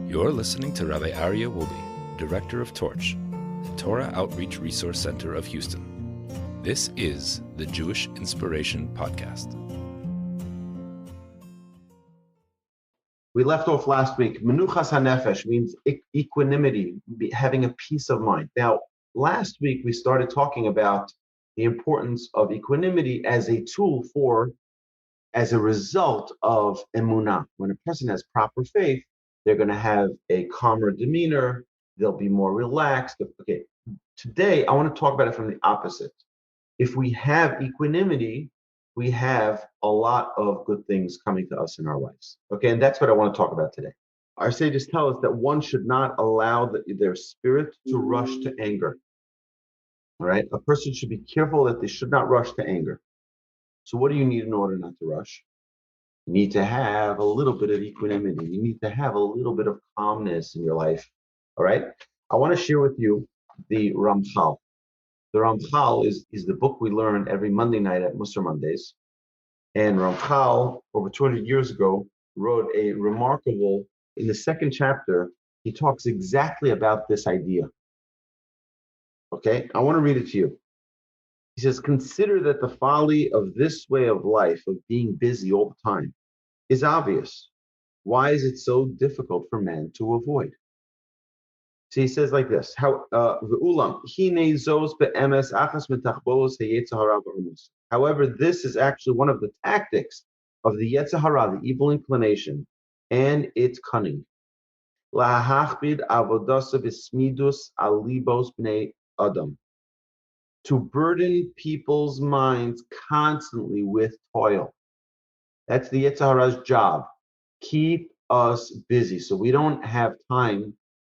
You're listening to Rabbi Aryeh Wolbe, Director of Torch, the Torah Outreach Resource Center of Houston. This is the Jewish Inspiration Podcast. We left off last week. Menuchat Hanefesh means equanimity, having a peace of mind. Now, last week we started talking about the importance of equanimity as a tool as a result of emunah. When a person has proper faith, they're going to have a calmer demeanor. They'll be more relaxed. Okay, today I want to talk about it from the opposite. If we have equanimity, we have a lot of good things coming to us in our lives. Okay, and that's what I want to talk about today. Our sages tell us that one should not allow their spirit to rush to anger. All right, a person should be careful that they should not rush to anger. So what do you need in order not to rush? You need to have a little bit of equanimity. You need to have a little bit of calmness in your life. All right, I want to share with you the Ramchal. The Ramchal is the book we learn every Monday night at Musar Mondays. And Ramchal, over 200 years ago, wrote a remarkable, in the second chapter, he talks exactly about this idea. Okay, I want to read it to you. He says, consider that the folly of this way of life, of being busy all the time, is obvious. Why is it so difficult for man to avoid? So he says like this, however, this is actually one of the tactics of the Yetzer Hara, the evil inclination, and its cunning. To burden people's minds constantly with toil. That's the Yetzer Hara's job. Keep us busy so we don't have time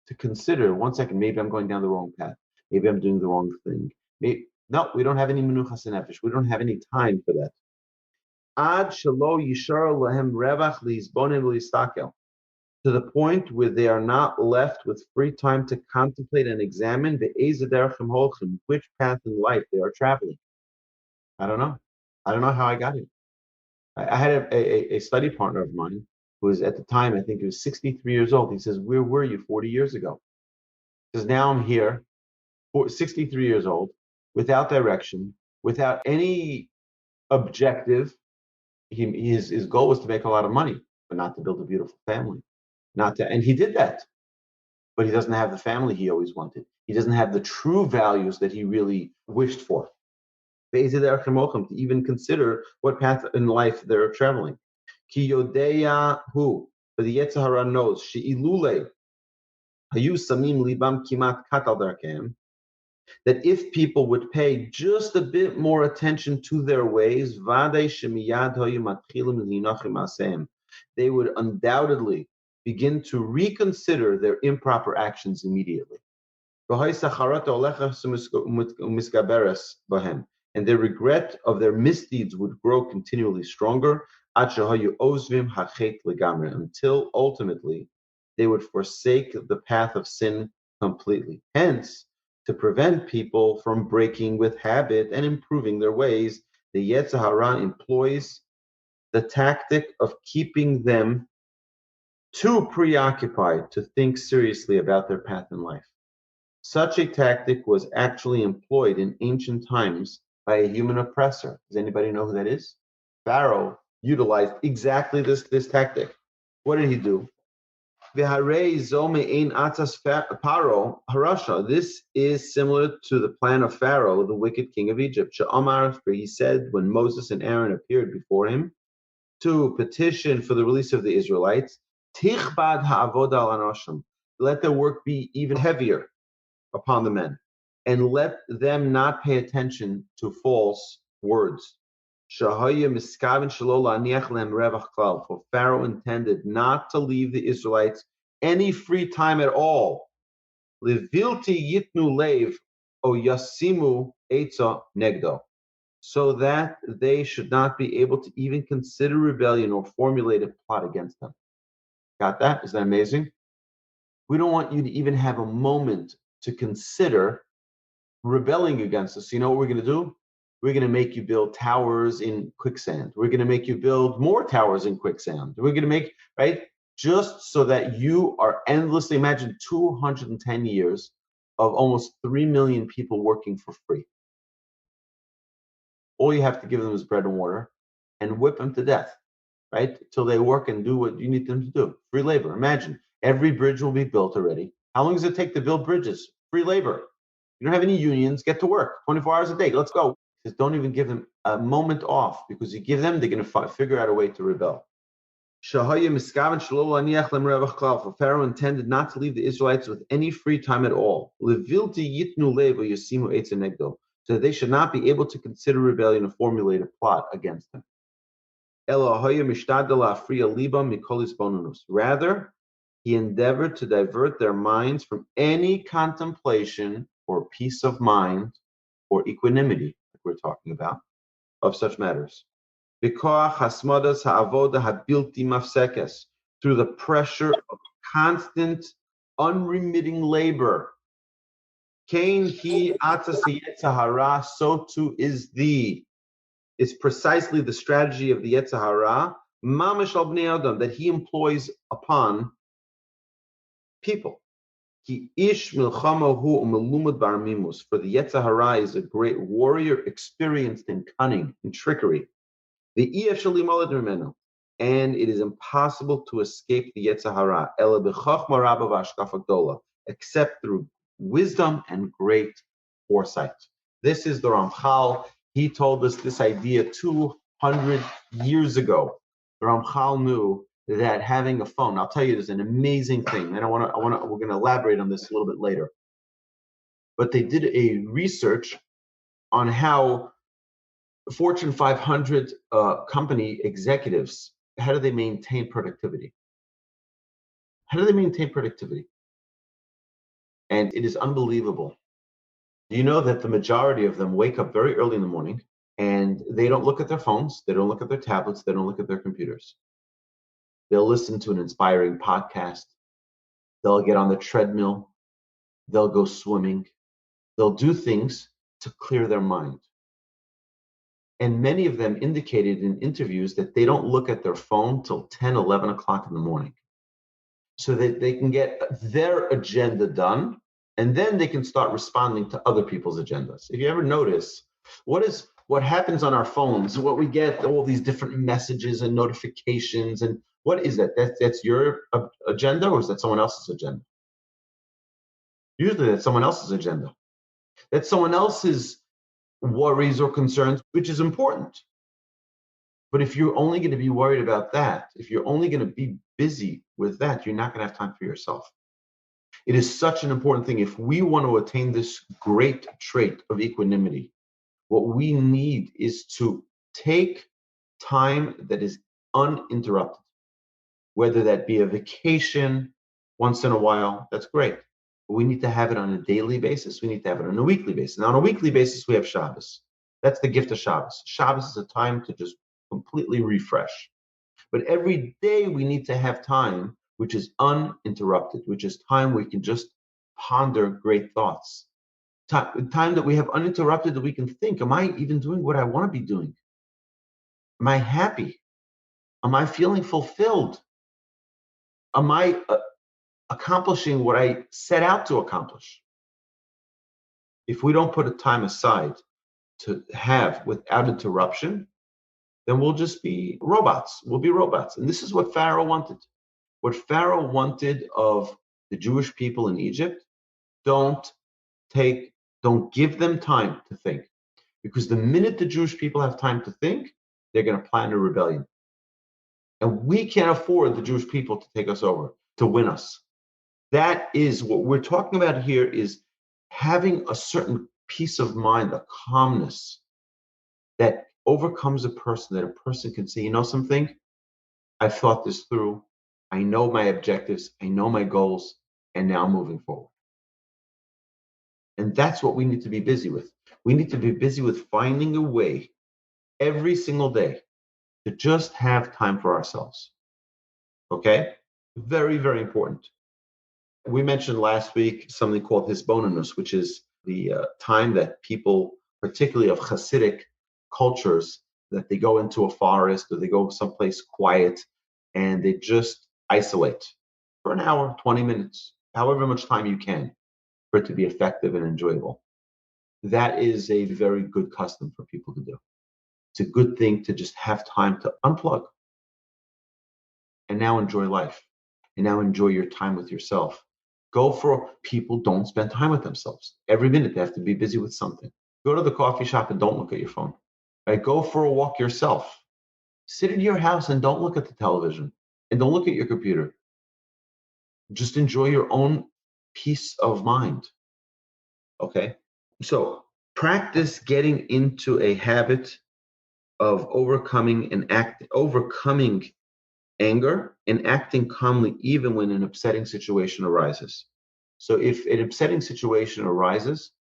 to consider, one second, maybe I'm going down the wrong path. Maybe I'm doing the wrong thing. No, we don't have any Menuchat Hanefesh. We don't have any time for that. Ad shelo yishar lahem revach liizbonim liistakel. To the point where they are not left with free time to contemplate and examine which path in life they are traveling. I don't know. I don't know how I got here. I had a study partner of mine who was at the time, I think he was 63 years old. He says, where were you 40 years ago? He says, now I'm here, 63 years old, without direction, without any objective. His goal was to make a lot of money, but not to build a beautiful family. And he did that, but he doesn't have the family he always wanted. He doesn't have the true values that he really wished for. To even consider what path in life they're traveling. Ki yodeya hu, but the Yetzer Hara knows, she'ilule hayu samim libam kimat katal darkem, that if people would pay just a bit more attention to their ways, vadei shemiyad hayu matchilim linachim asem, they would undoubtedly begin to reconsider their improper actions immediately. And their regret of their misdeeds would grow continually stronger until ultimately they would forsake the path of sin completely. Hence, to prevent people from breaking with habit and improving their ways, the Yetzer Hara employs the tactic of keeping them too preoccupied to think seriously about their path in life. Such a tactic was actually employed in ancient times by a human oppressor. Does anybody know who that is? Pharaoh utilized exactly this tactic. What did he do? This is similar to the plan of Pharaoh, the wicked king of Egypt. He said when Moses and Aaron appeared before him to petition for the release of the Israelites, let their work be even heavier upon the men, and let them not pay attention to false words. For Pharaoh intended not to leave the Israelites any free time at all. So that they should not be able to even consider rebellion or formulate a plot against them. Got that? Is that amazing? We don't want you to even have a moment to consider rebelling against us. You know what we're going to do? We're going to make you build towers in quicksand. We're going to make you build more towers in quicksand. We're going to make, right? just so that you are endlessly, imagine 210 years of almost 3 million people working for free. All you have to give them is bread and water and whip them to death, right? Till they work and do what you need them to do. Free labor. Imagine every bridge will be built already. How long does it take to build bridges? Free labor. You don't have any unions. Get to work 24 hours a day. Let's go. Just don't even give them a moment off, because you give them, they're going to figure out a way to rebel. For Pharaoh intended not to leave the Israelites with any free time at all, so that they should not be able to consider rebellion and formulate a plot against him. Rather, he endeavored to divert their minds from any contemplation or peace of mind or equanimity that we're talking about of such matters. Through the pressure of constant, unremitting labor. So too is it's precisely the strategy of the Yetzer Hara, mamash al bnei adam, that he employs upon people. For the Yetzer Hara is a great warrior, experienced in cunning and trickery. And it is impossible to escape the Yetzer Hara, except through wisdom and great foresight. This is the Ramchal. He told us this idea 200 years ago. The Ramchal knew that having a phone, I'll tell you, there's an amazing thing, and we're going to elaborate on this a little bit later. But they did a research on how Fortune 500 company executives, how do they maintain productivity? How do they maintain productivity? And it is unbelievable. Do you know that the majority of them wake up very early in the morning and they don't look at their phones, they don't look at their tablets, they don't look at their computers. They'll listen to an inspiring podcast. They'll get on the treadmill. They'll go swimming. They'll do things to clear their mind. And many of them indicated in interviews that they don't look at their phone till 10, 11 o'clock in the morning, so that they can get their agenda done, and then they can start responding to other people's agendas. If you ever notice, what happens on our phones, what we get, all these different messages and notifications, and what is that? That's your agenda, or is that someone else's agenda? Usually that's someone else's agenda. That's someone else's worries or concerns, which is important. But if you're only going to be worried about that, if you're only going to be busy with that, you're not going to have time for yourself. It is such an important thing. If we want to attain this great trait of equanimity, what we need is to take time that is uninterrupted, whether that be a vacation once in a while, that's great. But we need to have it on a daily basis. We need to have it on a weekly basis. Now, on a weekly basis, we have Shabbos. That's the gift of Shabbos. Shabbos is a time to just completely refresh. But every day we need to have time which is uninterrupted, which is time we can just ponder great thoughts. Time that we have uninterrupted, that we can think, am I even doing what I want to be doing? Am I happy? Am I feeling fulfilled? Am I accomplishing what I set out to accomplish? If we don't put a time aside to have without interruption, then we'll just be robots. We'll be robots. And this is what Pharaoh wanted. What Pharaoh wanted of the Jewish people in Egypt, don't give them time to think. Because the minute the Jewish people have time to think, they're going to plan a rebellion. And we can't afford the Jewish people to take us over, to win us. That is what we're talking about here, is having a certain peace of mind, a calmness that overcomes a person, that a person can say, you know something? I've thought this through. I know my objectives. I know my goals. And now I'm moving forward. And that's what we need to be busy with. We need to be busy with finding a way every single day to just have time for ourselves. Okay? Very, very important. We mentioned last week something called hisbonenus, which is the time that people, particularly of Hasidic cultures, that they go into a forest or they go someplace quiet and they just isolate for an hour, 20 minutes, however much time you can for it to be effective and enjoyable. That is a very good custom for people to do. It's a good thing to just have time to unplug and now enjoy life and now enjoy your time with yourself. People don't spend time with themselves. Every minute they have to be busy with something. Go to the coffee shop and don't look at your phone. Right? Go for a walk yourself. Sit in your house and don't look at the television and don't look at your computer. Just enjoy your own peace of mind. Okay? So practice getting into a habit of overcoming anger and acting calmly even when an upsetting situation arises. So if an upsetting situation arises,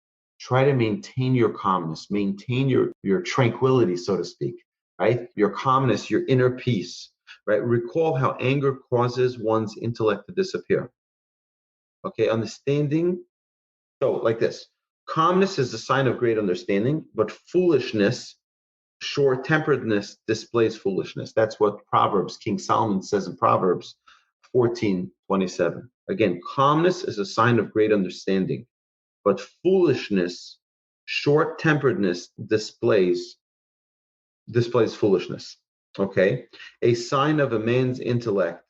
try to maintain your calmness, maintain your tranquility, so to speak, right? Your calmness, your inner peace, right? Recall how anger causes one's intellect to disappear. Okay, understanding. So like this, calmness is a sign of great understanding, but foolishness, short-temperedness displays foolishness. That's what King Solomon says in Proverbs 14:27. Again, calmness is a sign of great understanding, but foolishness, short-temperedness displays foolishness. Okay? A sign of a man's intellect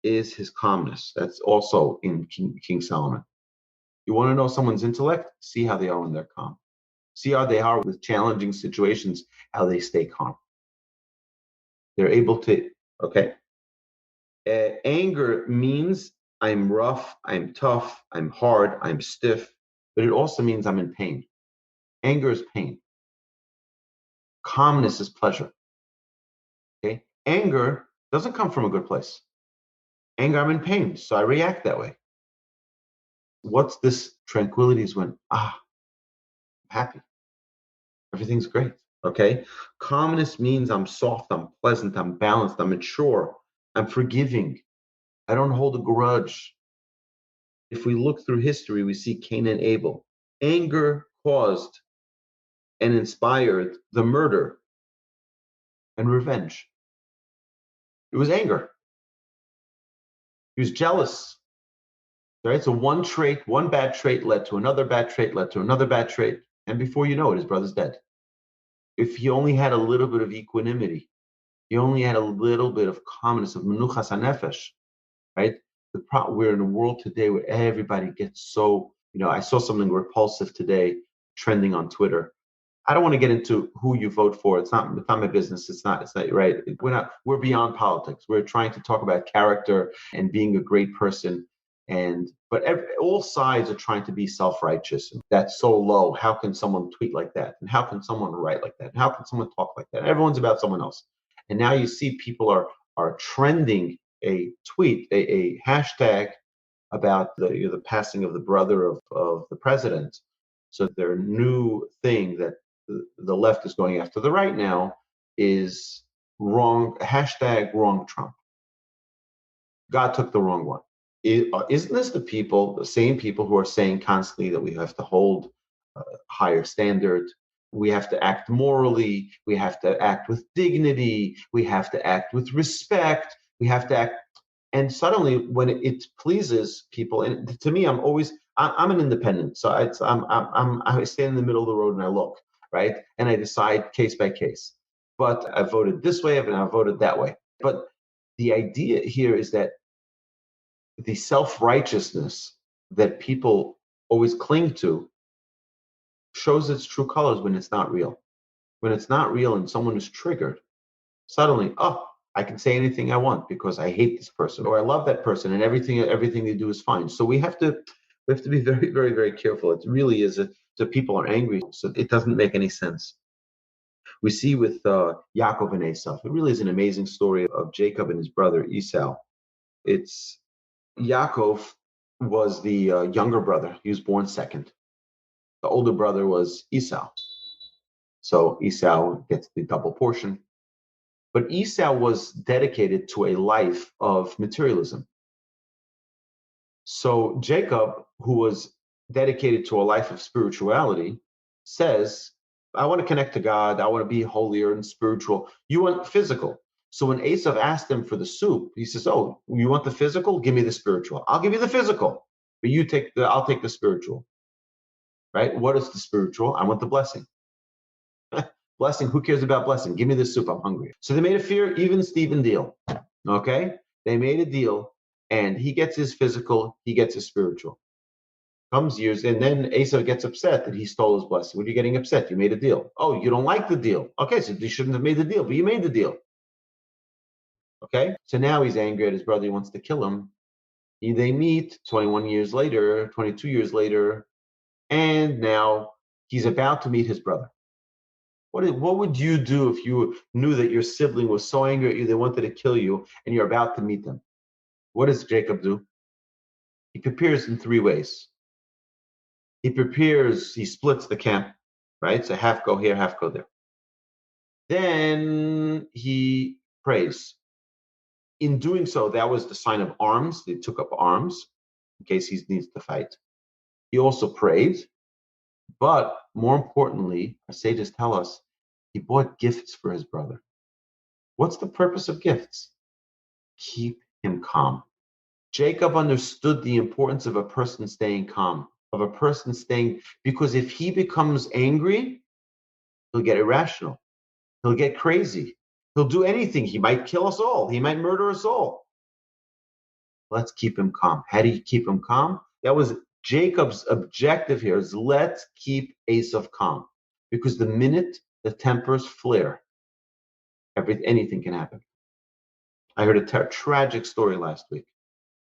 is his calmness. That's also in King Solomon. You want to know someone's intellect? See how they are when they're calm. See how they are with challenging situations, how they stay calm. They're able to, okay? Anger means I'm rough, I'm tough, I'm hard, I'm stiff, but it also means I'm in pain. Anger is pain. Calmness is pleasure. Okay? Anger doesn't come from a good place. Anger, I'm in pain, so I react that way. What's this tranquility is when, I'm happy. Everything's great. Okay? Calmness means I'm soft, I'm pleasant, I'm balanced, I'm mature, I'm forgiving. I don't hold a grudge. If we look through history, we see Cain and Abel. Anger caused and inspired the murder and revenge. It was anger. He was jealous. Right? So one bad trait led to another bad trait, led to another bad trait. And before you know it, his brother's dead. If he only had a little bit of equanimity, he only had a little bit of calmness, of Menuchat Hanefesh, right? We're in a world today where everybody gets so, I saw something repulsive today trending on Twitter. I don't want to get into who you vote for. It's not my business. It's not right. We're beyond politics. We're trying to talk about character and being a great person. But all sides are trying to be self-righteous. That's so low. How can someone tweet like that? And how can someone write like that? And how can someone talk like that? Everyone's about someone else. And now you see people are trending a tweet, a hashtag about the passing of the brother of the president. So their new thing that the left is going after the right now is wrong, hashtag wrong Trump. God took the wrong one. Isn't this the same people who are saying constantly that we have to hold a higher standard, we have to act morally, we have to act with dignity, we have to act with respect, we have to act, and suddenly when it pleases people, and to me, I'm an independent, so I stand in the middle of the road and I look, right, and I decide case by case. But I voted this way, and I voted that way. But the idea here is that the self-righteousness that people always cling to shows its true colors when it's not real. When it's not real and someone is triggered, suddenly, I can say anything I want because I hate this person or I love that person and everything they do is fine. So we have to be very, very, very careful. It really is so people are angry, so it doesn't make any sense. We see with Yaakov and Esau, it really is an amazing story of Jacob and his brother Esau. It's Yaakov was the younger brother. He was born second. The older brother was Esau. So Esau gets the double portion. But Esau was dedicated to a life of materialism. So Jacob, who was dedicated to a life of spirituality, says, I want to connect to God. I want to be holier and spiritual. You want physical. So when Esav asked him for the soup, he says, "Oh, you want the physical? Give me the spiritual. I'll give you the physical, but I'll take the spiritual." Right? What is the spiritual? I want the blessing. Blessing. Who cares about blessing? Give me the soup. I'm hungry. So they made a fair, even Steven deal. Okay? They made a deal, and he gets his physical, he gets his spiritual. Comes years, and then Esau gets upset that he stole his blessing. What are you getting upset? You made a deal. Oh, you don't like the deal. Okay, so you shouldn't have made the deal, but you made the deal. Okay? So now he's angry at his brother. He wants to kill him. They meet 21 years later, 22 years later, and now he's about to meet his brother. What would you do if you knew that your sibling was so angry at you they wanted to kill you and you're about to meet them? What does Jacob do? He prepares in three ways. He splits the camp, right? So half go here, half go there. Then he prays. In doing so, that was the sign of arms. They took up arms in case he needs to fight. He also prayed, but more importantly, our sages tell us, he bought gifts for his brother. What's the purpose of gifts? Keep him calm. Jacob understood the importance of a person staying calm, because if he becomes angry, he'll get irrational. He'll get crazy. He'll do anything. He might kill us all. He might murder us all. Let's keep him calm. How do you keep him calm? That was Jacob's objective here, is let's keep Esau calm. Because the minute the tempers flare, anything can happen. I heard a tragic story last week.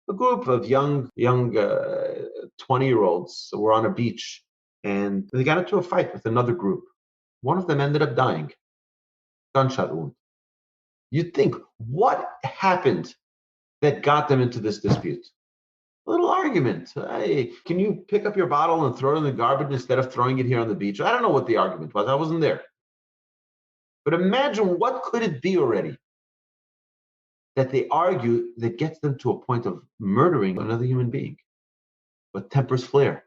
A group of young 20-year-olds were on a beach, and they got into a fight with another group. One of them ended up dying. Gunshot wound. You'd think, what happened that got them into this dispute? A little argument. Hey, can you pick up your bottle and throw it in the garbage instead of throwing it here on the beach? I don't know what the argument was. I wasn't there. But imagine what could it be already that they argue that gets them to a point of murdering another human being. But tempers flare.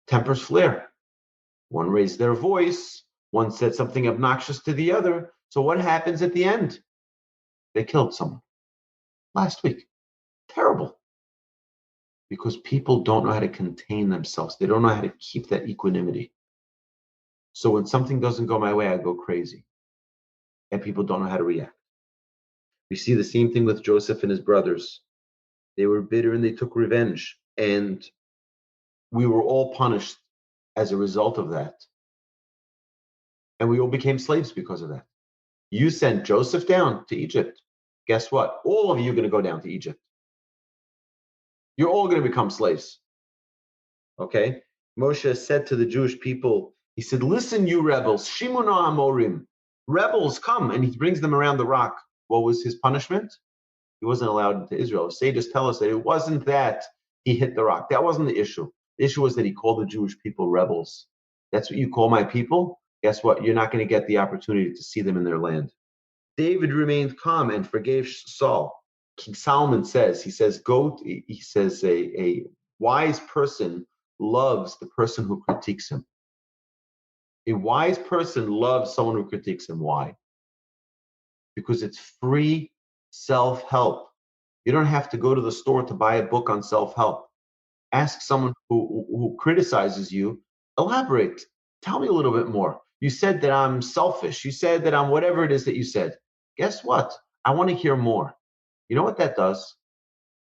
Tempers flare. One raised their voice. One said something obnoxious to the other. So what happens at the end? They killed someone. Last week. Terrible. Because people don't know how to contain themselves. They don't know how to keep that equanimity. So when something doesn't go my way, I go crazy. And people don't know how to react. We see the same thing with Joseph and his brothers. They were bitter and they took revenge. And we were all punished as a result of that. And we all became slaves because of that. You sent Joseph down to Egypt. Guess what? All of you are going to go down to Egypt. You're all going to become slaves. Okay? Moshe said to the Jewish people, he said, listen, you rebels, Shimon Amorim, rebels come, and he brings them around the rock. What was his punishment? He wasn't allowed into Israel. Sages tell us that it wasn't that he hit the rock. That wasn't the issue. The issue was that he called the Jewish people rebels. That's what you call my people? Guess what? You're not going to get the opportunity to see them in their land. David remained calm and forgave Saul. King Solomon says, a wise person loves the person who critiques him. A wise person loves someone who critiques him. Why? Because it's free self-help. You don't have to go to the store to buy a book on self-help. Ask someone who criticizes you, elaborate. Tell me a little bit more. You said that I'm selfish. You said that I'm whatever it is that you said. Guess what? I want to hear more. You know what that does?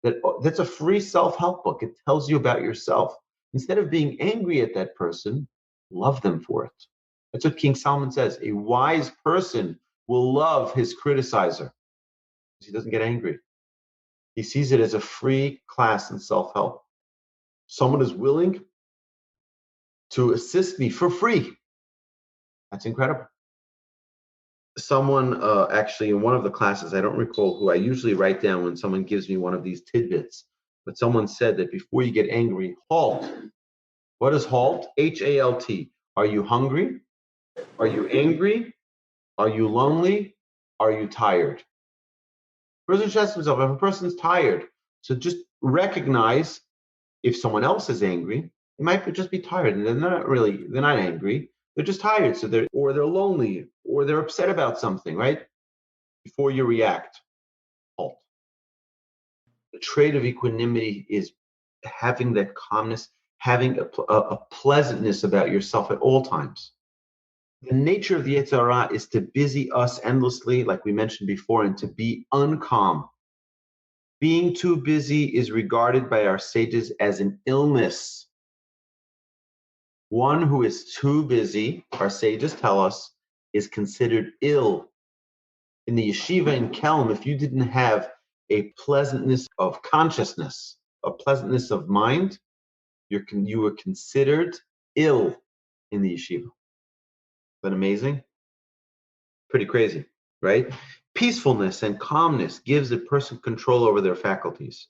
That's a free self-help book. It tells you about yourself. Instead of being angry at that person, love them for it. That's what King Solomon says. A wise person will love his criticizer. He doesn't get angry. He sees it as a free class in self-help. Someone is willing to assist me for free. That's incredible. Someone actually in one of the classes, I don't recall who, I usually write down when someone gives me one of these tidbits, but someone said that before you get angry, halt. What is halt? H-A-L-T. Are you hungry? Are you angry? Are you lonely? Are you tired? Person should ask himself, if a person's tired, so just recognize if someone else is angry, they might just be tired and they're not angry. They're just tired. They're lonely or they're upset about something, right? Before you react, halt. The trait of equanimity is having that calmness, having a pleasantness about yourself at all times. The nature of the Yetzer Hara is to busy us endlessly, like we mentioned before, and to be uncalm. Being too busy is regarded by our sages as an illness. One who is too busy, our sages tell us, is considered ill. In the yeshiva in Kelm, if you didn't have a pleasantness of consciousness, a pleasantness of mind, you were considered ill in the yeshiva. Isn't that amazing? Pretty crazy, right? Peacefulness and calmness gives a person control over their faculties.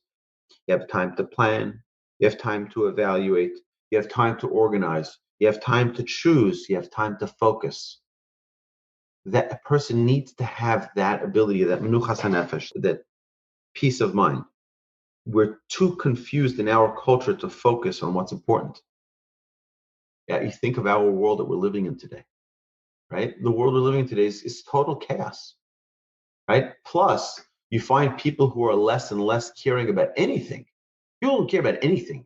You have time to plan. You have time to evaluate. You have time to organize. You have time to choose. You have time to focus. That a person needs to have that ability, that Menuchat Hanefesh, that peace of mind. We're too confused in our culture to focus on what's important. Yeah, you think of our world that we're living in today, right? The world we're living in today is total chaos, right? Plus, you find people who are less and less caring about anything. People don't care about anything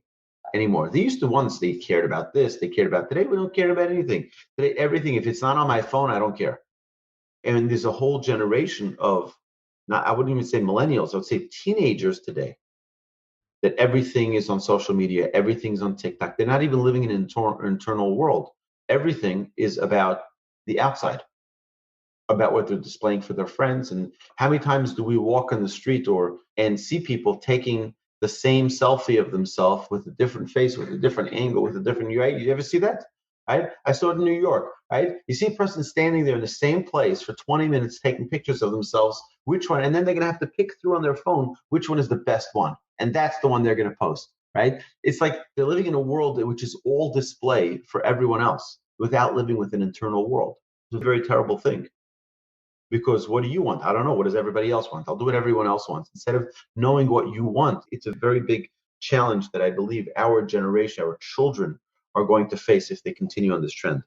anymore. They used to once, they cared about this, they cared about today. We don't care about anything. Today, everything, if it's not on my phone, I don't care. And there's a whole generation of, not, I wouldn't even say millennials, I would say teenagers today, that everything is on social media, everything's on TikTok. They're not even living in an internal world. Everything is about the outside, about what they're displaying for their friends. And how many times do we walk on the street and see people taking the same selfie of themselves with a different face, with a different angle, with a different UI? You ever see that? Right? I saw it in New York, right? You see a person standing there in the same place for 20 minutes taking pictures of themselves, which one, and then they're going to have to pick through on their phone which one is the best one. And that's the one they're going to post, right? It's like they're living in a world which is all display for everyone else without living with an internal world. It's a very terrible thing. Because what do you want? I don't know. What does everybody else want? I'll do what everyone else wants. Instead of knowing what you want, it's a very big challenge that I believe our generation, our children, are going to face if they continue on this trend.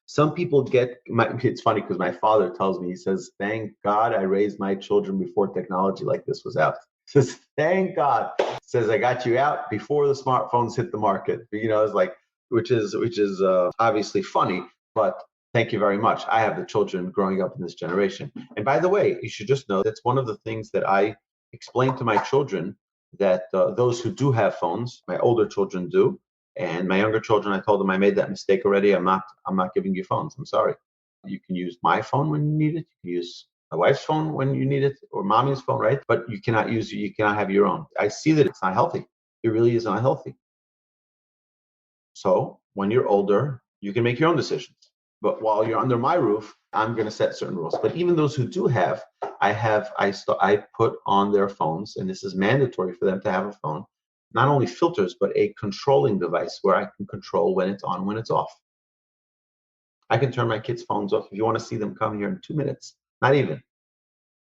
Some people it's funny because my father tells me, he says, thank God I raised my children before technology like this was out. He says, thank God. He says, I got you out before the smartphones hit the market. It's like, which is obviously funny, but thank you very much. I have the children growing up in this generation. And by the way, you should just know that's one of the things that I explain to my children, that those who do have phones, my older children do, and my younger children, I told them I made that mistake already. I'm not giving you phones. I'm sorry. You can use my phone when you need it. You can use my wife's phone when you need it, or mommy's phone, right? But you cannot have your own. I see that it's not healthy. It really is not healthy. So when you're older, you can make your own decisions. But while you're under my roof, I'm going to set certain rules. But even those who do have, I put on their phones, and this is mandatory for them to have a phone, not only filters, but a controlling device where I can control when it's on, when it's off. I can turn my kids' phones off. If you want to see them come here in 2 minutes, not even,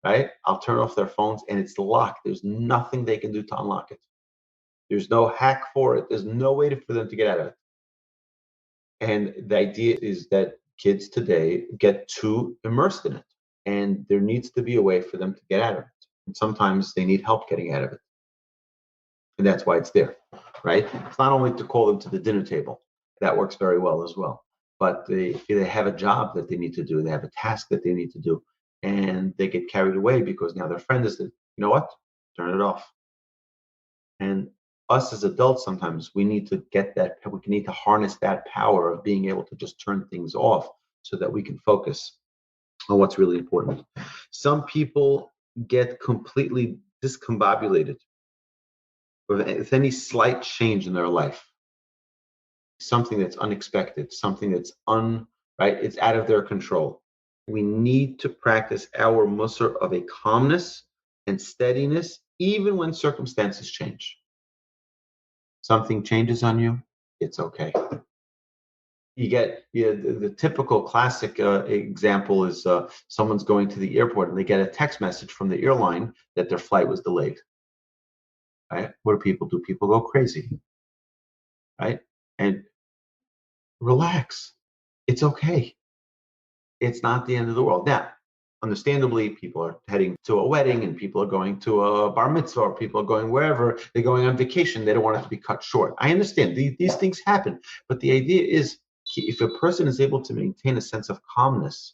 right? I'll turn off their phones and it's locked. There's nothing they can do to unlock it. There's no hack for it. There's no way for them to get out of it. And the idea is that kids today get too immersed in it, and there needs to be a way for them to get out of it. And sometimes they need help getting out of it. And that's why it's there, right? It's not only to call them to the dinner table. That works very well as well. But they have a job that they need to do. They have a task that they need to do. And they get carried away because now their friend is, you know what? Turn it off. And us as adults, sometimes we need to we need to harness that power of being able to just turn things off so that we can focus on what's really important. Some people get completely discombobulated with any slight change in their life, something that's unexpected, something that's right, it's out of their control. We need to practice our musar of a calmness and steadiness, even when circumstances change. Something changes on you, it's okay. You get the typical classic example is someone's going to the airport and they get a text message from the airline that their flight was delayed. Right? What do? People go crazy, right? And relax. It's okay. It's not the end of the world. Now, Understandably, people are heading to a wedding and people are going to a bar mitzvah or people are going wherever. They're going on vacation. They don't want it to be cut short. I understand these things happen. But the idea is if a person is able to maintain a sense of calmness,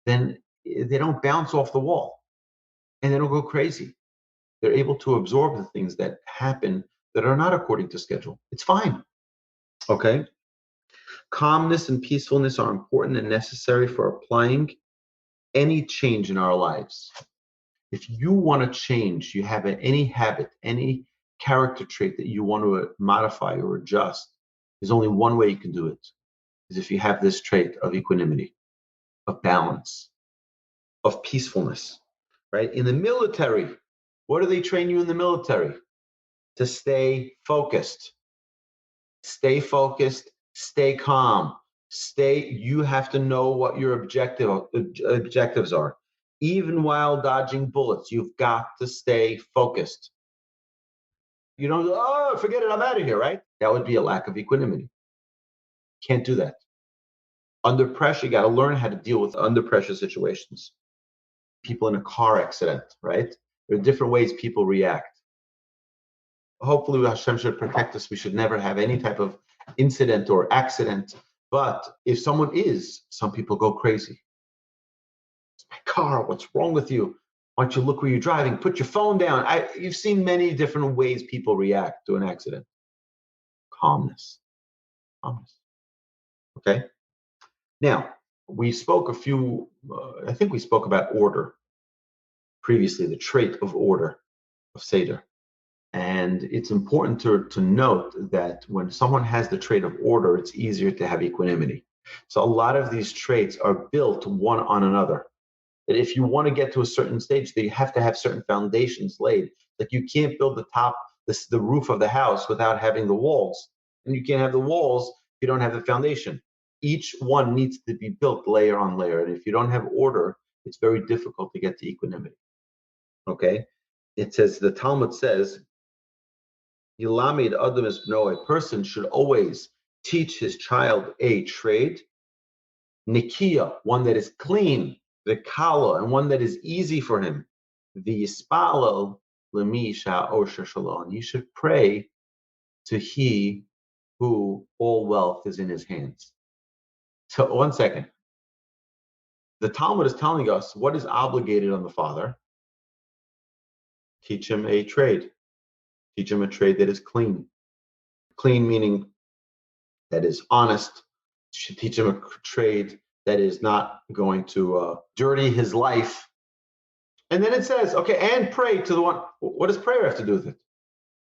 then they don't bounce off the wall and they don't go crazy. They're able to absorb the things that happen that are not according to schedule. It's fine. Okay? Calmness and peacefulness are important and necessary for applying any change in our lives. If you want to change, you have any habit, any character trait that you want to modify or adjust, there's only one way you can do it, is if you have this trait of equanimity, of balance, of peacefulness, right? In the military, what do they train you in the military? To stay focused. Stay focused, stay calm. You have to know what your objectives are. Even while dodging bullets, you've got to stay focused. You don't go, oh, forget it, I'm out of here, right? That would be a lack of equanimity. Can't do that. Under pressure, you got to learn how to deal with under pressure situations. People in a car accident, right? There are different ways people react. Hopefully, Hashem should protect us. We should never have any type of incident or accident. But if someone is, some people go crazy. It's my car. What's wrong with you? Why don't you look where you're driving? Put your phone down. You've seen many different ways people react to an accident. Calmness. Calmness. Okay? Now, we spoke I think we spoke about order previously, the trait of order, of Seder. And it's important to note that when someone has the trait of order, it's easier to have equanimity. So a lot of these traits are built one on another. That if you want to get to a certain stage, you have to have certain foundations laid. Like you can't build the roof of the house without having the walls. And you can't have the walls if you don't have the foundation. Each one needs to be built layer on layer. And if you don't have order, it's very difficult to get to equanimity. Okay? It says, the Talmud says, Yilamid Adam is no, a person should always teach his child a trade, Nikia, one that is clean, the Kala, and one that is easy for him, the Yispalel Lemisha Osha Shalom. You should pray to he who all wealth is in his hands. So, one second. The Talmud is telling us what is obligated on the father. Teach him a trade. Teach him a trade that is clean. Clean meaning that is honest. Should teach him a trade that is not going to dirty his life. And then it says, okay, and pray to the one. What does prayer have to do with it?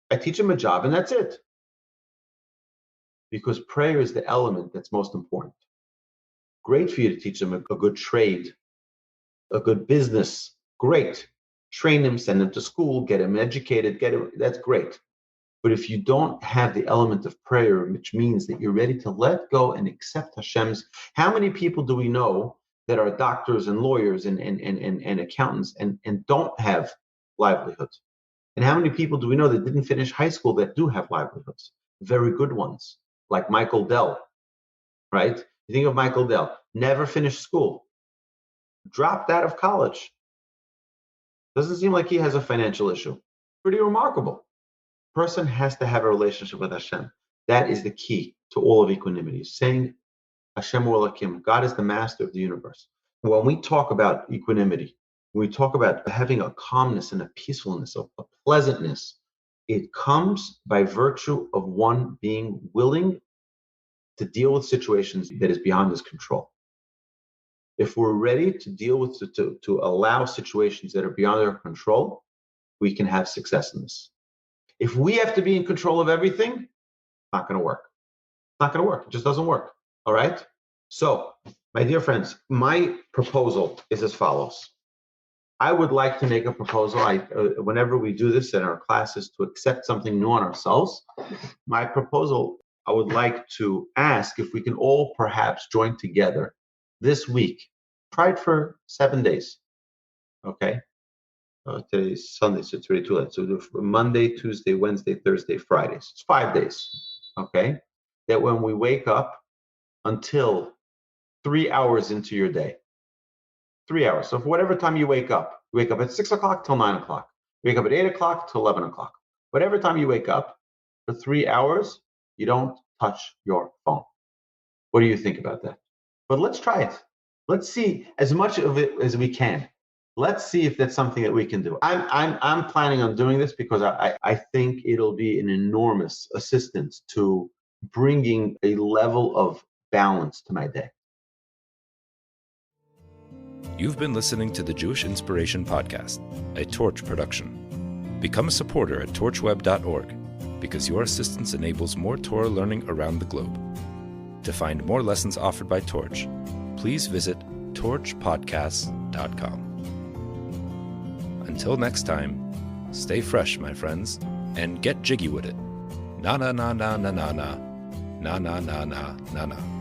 I teach him a job and that's it. Because prayer is the element that's most important. Great for you to teach him a good trade, a good business. Great. Train him, send him to school, get him educated, that's great. But if you don't have the element of prayer, which means that you're ready to let go and accept Hashem's, how many people do we know that are doctors and lawyers and accountants and don't have livelihoods? And how many people do we know that didn't finish high school that do have livelihoods? Very good ones, like Michael Dell, right? You think of Michael Dell, never finished school, dropped out of college. Doesn't seem like he has a financial issue. Pretty remarkable. Person has to have a relationship with Hashem. That is the key to all of equanimity. Saying Hashem Olakim, God is the master of the universe. When we talk about equanimity, when we talk about having a calmness and a peacefulness, a pleasantness, it comes by virtue of one being willing to deal with situations that is beyond his control. If we're ready to deal with, to allow situations that are beyond our control, we can have success in this. If we have to be in control of everything, it's not going to work. It's not going to work. It just doesn't work. All right? So, my dear friends, my proposal is as follows. I would like to make a proposal. Whenever we do this in our classes, to accept something new on ourselves, my proposal, I would like to ask if we can all perhaps join together this week. Try it for 7 days. Okay? Today's Sunday, so it's already too late. So do Monday, Tuesday, Wednesday, Thursday, Fridays. It's 5 days. Okay? That when we wake up until 3 hours into your day, 3 hours. So for whatever time you wake up at 6 o'clock till 9 o'clock. You wake up at 8 o'clock till 11 o'clock. Whatever time you wake up, for 3 hours, you don't touch your phone. What do you think about that? But let's try it. Let's see as much of it as we can. Let's see if that's something that we can do. I'm planning on doing this because I think it'll be an enormous assistance to bringing a level of balance to my day. You've been listening to the Jewish Inspiration Podcast, a Torch production. Become a supporter at torchweb.org because your assistance enables more Torah learning around the globe. To find more lessons offered by Torch, please visit torchpodcasts.com. Until next time, stay fresh, my friends, and get jiggy with it. Na na na na na na na na na na na na.